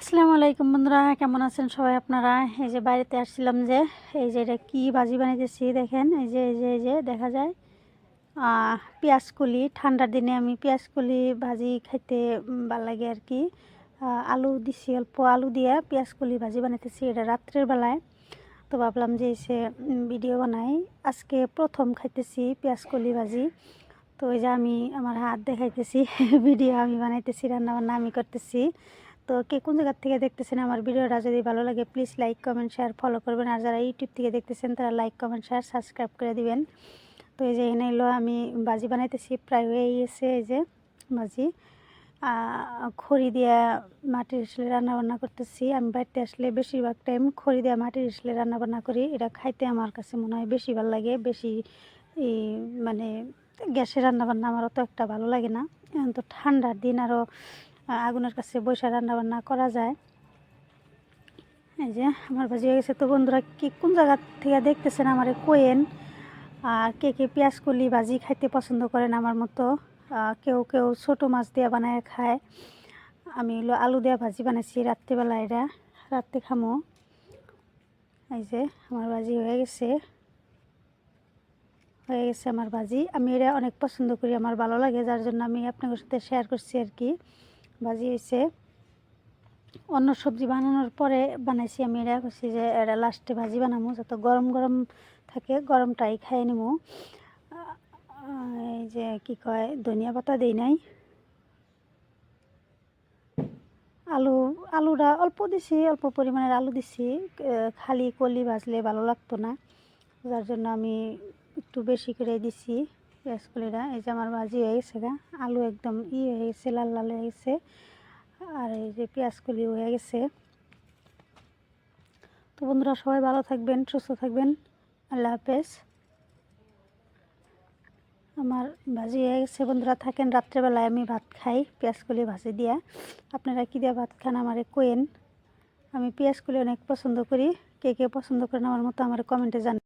আসসালামু আলাইকুম বন্ধুরা, কেমন আছেন সবাই আপনারা? এই যে বাড়িতে আসছিলাম, যে এই যে এটা কী ভাজি বানাইতেছি দেখেন। এই যে দেখা যায় পেঁয়াজ কলি। ঠান্ডার দিনে আমি পেঁয়াজ কলি ভাজি খাইতে ভালো লাগে আর কি। আলু দিছি, অল্প আলু দিয়ে পেঁয়াজ কলি ভাজি বানাইতেছি, এটা রাত্রের বেলায়। তো ভাবলাম যে এসে ভিডিও বানাই। আজকে প্রথম খাইতেছি পেঁয়াজ কলি ভাজি। তো ওই যে আমি আমার হাত দেখাইতেছি ভিডিও আমি বানাইতেছি, রান্নাবান্না আমি করতেছি। তো কে কোন জায়গার থেকে দেখতেছেন আমার ভিডিওটা, যদি ভালো লাগে please like comment share follow করবেন। আর যারা ইউটিউব থেকে দেখতেছেন তারা লাইক কমেন্ট শেয়ার সাবস্ক্রাইব করে দিবেন। তো এই যে এখানে এলো আমি ভাজি বানাইতেছি, প্রায় হয়ে গেছে। এই যে ভাজি খড়ি দিয়া মাটির ইসলে রান্নাবান্না করতেছি। আমি বাড়িতে আসলে বেশিরভাগ টাইম খড়ি দিয়া মাটির ইসলে রান্নাবান্না করি। এটা খাইতে আমার কাছে মনে হয় বেশি ভালো লাগে। বেশি মানে গ্যাসে রান্নাবান্না আমার অত একটা ভালো লাগে না। এখন তো ঠান্ডার দিন, আরও আগুনের কাছে বসে রান্নাবান্না করা যায়। এই যে আমার ভাজি হয়ে গেছে। তো বন্ধুরা, কি কোন জায়গা থেকে দেখতেছেন আমারে কোয়েন। আর কে কে পেঁয়াজ কলি ভাজি খাইতে পছন্দ করেন আমার মতো। কেউ কেউ ছোটো মাছ দিয়ে বানায় খায়। আমি হলো আলু দিয়ে ভাজি বানাইছি রাত্রিবেলা, এটা রাত্রে খামো। এই যে আমার ভাজি হয়ে গেছে আমার ভাজি। আমি এটা অনেক পছন্দ করি, আমার ভালো লাগে, যার জন্য আমি আপনাদের সাথে শেয়ার করছি আর কি। ভাজি হয়েছে। অন্য সবজি বানানোর পরে বানাইছি আমি, এটা করছি যে এটা লাস্টে ভাজি বানাবো, যত গরম গরম থাকে গরমটাই খাই নিবো। এই যে কি কয়, ধনিয়া পাতা দিই নাই। আলুটা অল্প দিছি, অল্প পরিমাণের আলু দিছি। খালি কলি ভাজলে ভালো লাগতো না, যার জন্য আমি একটু বেশি করে দিছি পেঁয়াজ কলিটা। এই যে আমার ভাজি হয়ে গেছে গা, আলু একদম হয়ে গেছে, লাল লাল হয়ে গেছে। আর এই যে পেঁয়াজ কলি হয়ে গেছে। তো বন্ধুরা, সবাই ভালো থাকবেন, সুস্থ থাকবেন। আল্লাহ হাফেজ। আমার ভাজি হয়ে গেছে বন্ধুরা। থাকেন, রাত্রেবেলায় আমি ভাত খাই পেঁয়াজ কলি ভাজি দিয়া। আপনারা কী দিয়ে ভাত খান আমারে কোয়েন। আমি পেঁয়াজ কলি অনেক পছন্দ করি। কে কে পছন্দ করেন আমার মতো আমার কমেন্টে জানান।